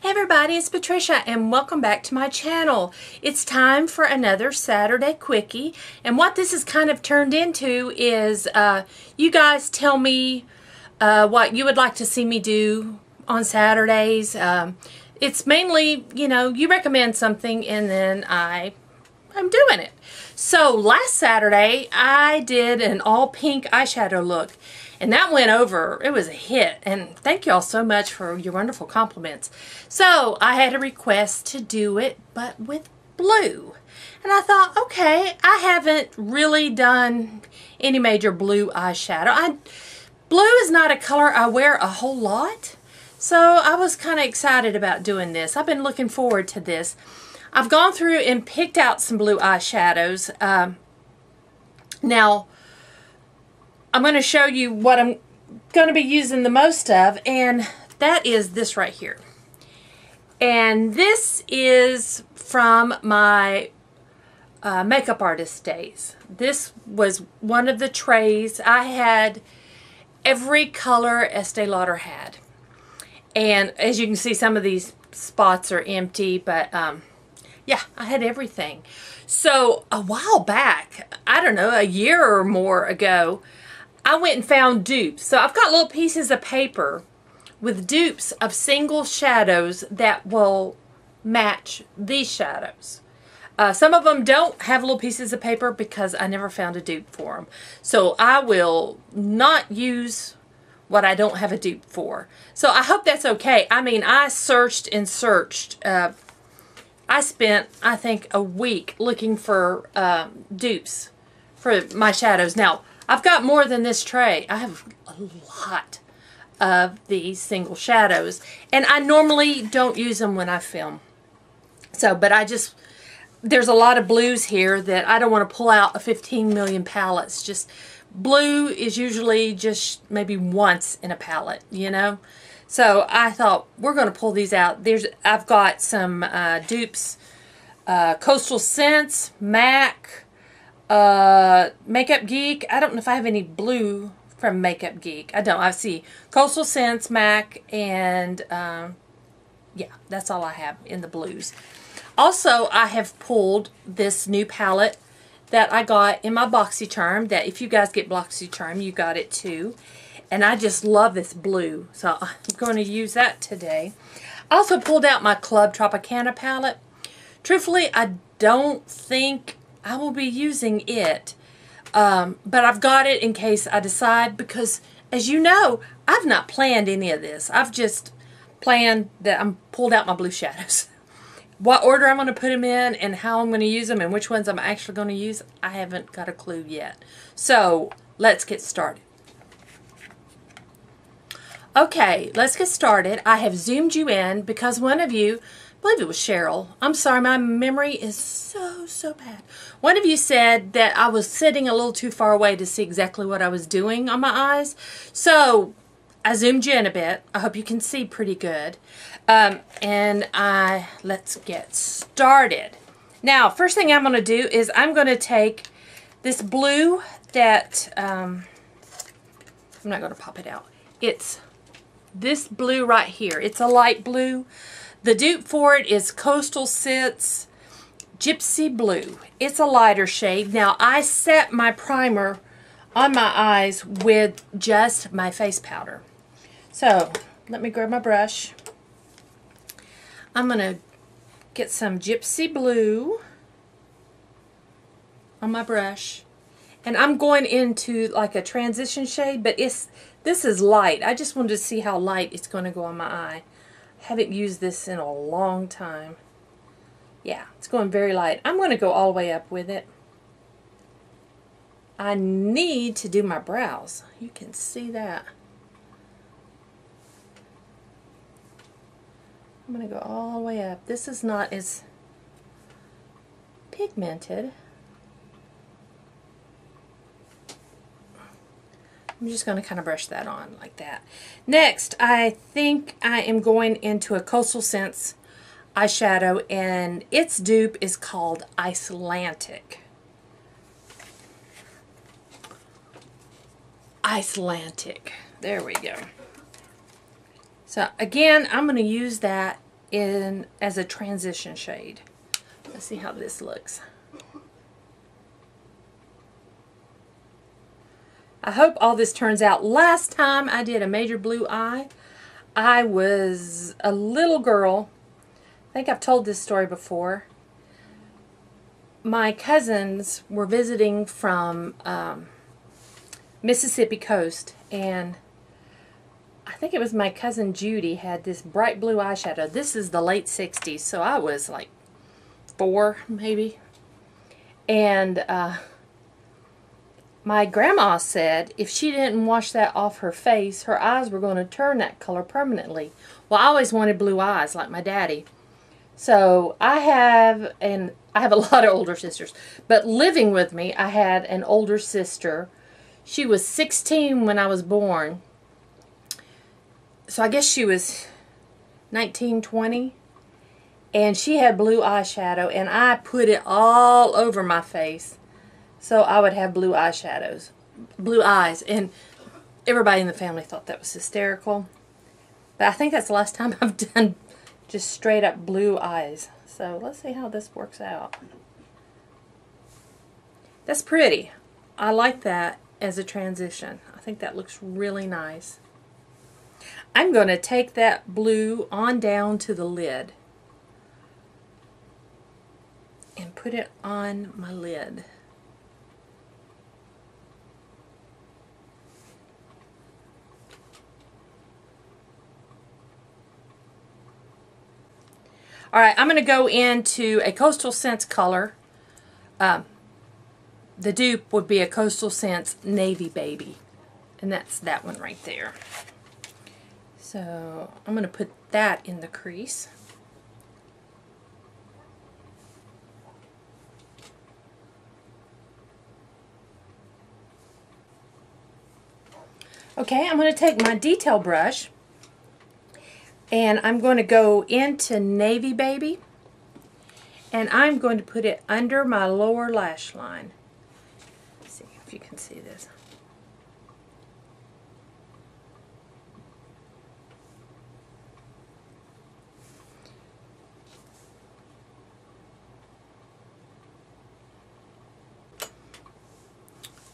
Hey everybody, it's Patricia and welcome back to my channel. It's time for another Saturday Quickie, and what this has kind of turned into is you guys tell me what you would like to see me do on Saturdays. It's mainly, you know, you recommend something and then I'm doing it. So last Saturday I did an all pink eyeshadow look, and that went over. It was a hit, and thank you all so much for your wonderful compliments. So I had a request to do it, but with blue. And I thought, okay, I haven't really done any major blue eyeshadow. Blue is not a color I wear a whole lot, so I was kind of excited about doing this. I've been looking forward to this. I've gone through and picked out some blue eyeshadows. Now, I'm going to show you what I'm going to be using the most of, and that is this right here. And this is from my makeup artist days. This was one of the trays. I had every color Estee Lauder had. And as you can see, some of these spots are empty, but yeah, I had everything. So a while back, I don't know, a year or more ago, I went and found dupes. So I've got little pieces of paper with dupes of single shadows that will match these shadows. Some of them don't have little pieces of paper because I never found a dupe for them. So I will not use what I don't have a dupe for. So I hope that's okay. I mean, I searched and searched. I spent, I think, a week looking for dupes for my shadows. Now, I've got more than this tray. I have a lot of these single shadows, and I normally don't use them when I film. So, but there's a lot of blues here that I don't want to pull out a 15 million palettes. Just blue is usually just maybe once in a palette, you know. So I thought we're going to pull these out. I've got some dupes, Coastal Scents, MAC, Makeup Geek. I don't know if I have any blue from Makeup Geek. I don't. I see Coastal Scents, MAC, and yeah, that's all I have in the blues. Also, I have pulled this new palette that I got in my BoxyCharm, that if you guys get BoxyCharm, you got it too. And I just love this blue, so I'm going to use that today. I also pulled out my Club Tropicana palette. Truthfully, I don't think I will be using it, but I've got it in case I decide, because as you know, I've not planned any of this. I've just planned that I'm pulled out my blue shadows. What order I'm going to put them in and how I'm going to use them and which ones I'm actually going to use, I haven't got a clue yet. So let's get started. Okay, let's get started. I have zoomed you in because one of you, I believe it was Cheryl. I'm sorry, my memory is so bad. One of you said that I was sitting a little too far away to see exactly what I was doing on my eyes. So I zoomed you in a bit. I hope you can see pretty good. Let's get started. Now, first thing I'm going to do is I'm going to take this blue that, I'm not going to pop it out. It's this blue right here. It's a light blue. The dupe for it is Coastal Scents Gypsy Blue. It's a lighter shade. Now, I set my primer on my eyes with just my face powder. So, let me grab my brush. I'm going to get some Gypsy Blue on my brush. And I'm going into like a transition shade, but this is light. I just wanted to see how light it's going to go on my eye. I haven't used this in a long time. Yeah, it's going very light. I'm going to go all the way up with it. I need to do my brows. You can see that. I'm going to go all the way up. This is not as pigmented. I'm just going to kind of brush that on like that. Next, I think I am going into a Coastal Scents eyeshadow, and its dupe is called Icelandic. Icelandic. There we go. So again, I'm going to use that as a transition shade. Let's see how this looks. I hope all this turns out. Last time I did a major blue eye, I was a little girl. I think I've told this story before. My cousins were visiting from Mississippi coast, and I think it was my cousin Judy had this bright blue eyeshadow. This is the late 60s, so I was like 4 maybe. And my grandma said if she didn't wash that off her face, her eyes were going to turn that color permanently. Well, I always wanted blue eyes like my daddy. So I have a lot of older sisters, but living with me, I had an older sister. She was 16 when I was born. So I guess she was 19, 20. And she had blue eyeshadow, and I put it all over my face so I would have blue eyeshadows, blue eyes. And everybody in the family thought that was hysterical. But I think that's the last time I've done just straight up blue eyes. So let's see how this works out. That's pretty. I like that as a transition. I think that looks really nice. I'm going to take that blue on down to the lid and put it on my lid. Alright, I'm going to go into a Coastal Scents color. The dupe would be a Coastal Scents Navy Baby. And that's that one right there. So I'm going to put that in the crease. Okay, I'm going to take my detail brush and I'm going to go into Navy Baby, and I'm going to put it under my lower lash line. Let's see if you can see this.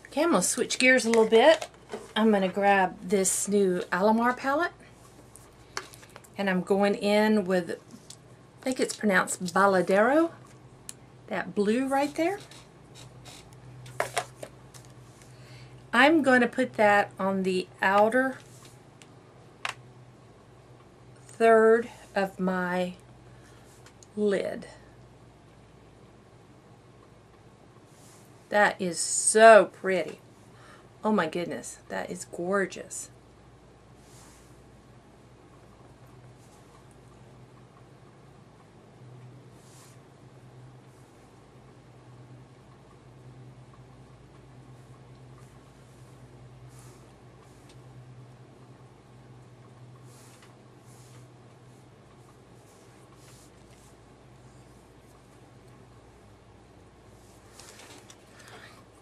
Okay, I'm going to switch gears a little bit. I'm going to grab this new Alamar palette, and I'm going in with, I think it's pronounced Baladero, that blue right there. I'm going to put that on the outer third of my lid. That is so pretty. Oh my goodness, that is gorgeous.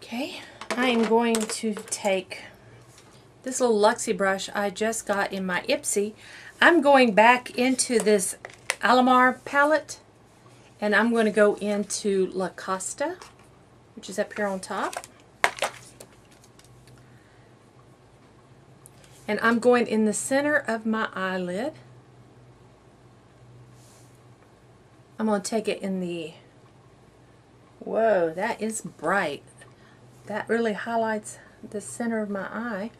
Okay, I am going to take this little Luxie brush I just got in my Ipsy. I'm going back into this Alamar palette, and I'm going to go into La Costa, which is up here on top. And I'm going in the center of my eyelid. I'm going to take it in the, whoa, that is bright. That really highlights the center of my eye.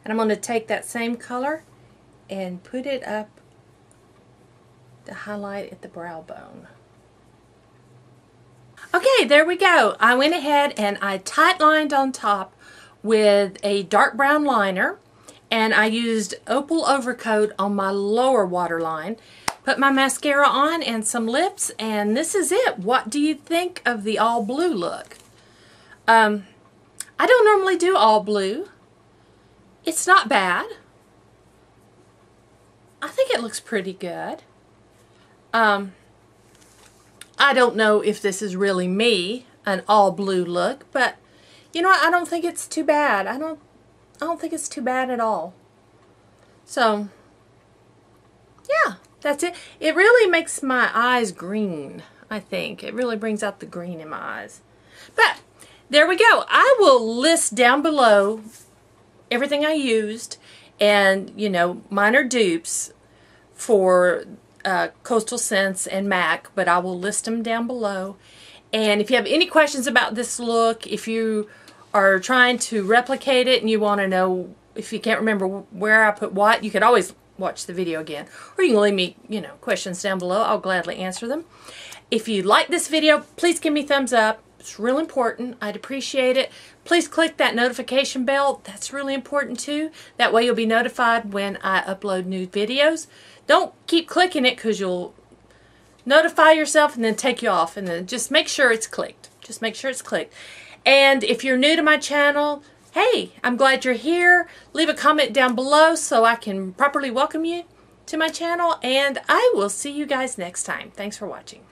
And I'm going to take that same color and put it up to highlight at the brow bone. Okay, there we go. I went ahead and I tight lined on top with a dark brown liner, and I used Opal Overcoat on my lower waterline. Put my mascara on and some lips, and this is it. What do you think of the all blue look? I don't normally do all blue. It's not bad. I think it looks pretty good. I don't know if this is really me, an all blue look, but you know what? I don't think it's too bad. I don't think it's too bad at all. So, yeah, that's it. It really makes my eyes green, I think. It really brings out the green in my eyes. But, there we go. I will list down below everything I used, and, you know, mine are dupes for Coastal Scents and MAC, but I will list them down below. And if you have any questions about this look, if you are trying to replicate it and you want to know, if you can't remember where I put what, you could always watch the video again. Or you can leave me, you know, questions down below. I'll gladly answer them. If you like this video, please give me a thumbs up. It's real important. I'd appreciate it. Please click that notification bell. That's really important too. That way you'll be notified when I upload new videos. Don't keep clicking it because you'll notify yourself and then take you off, and then just make sure it's clicked. Just make sure it's clicked. And if you're new to my channel, hey, I'm glad you're here. Leave a comment down below so I can properly welcome you to my channel, and I will see you guys next time. Thanks for watching.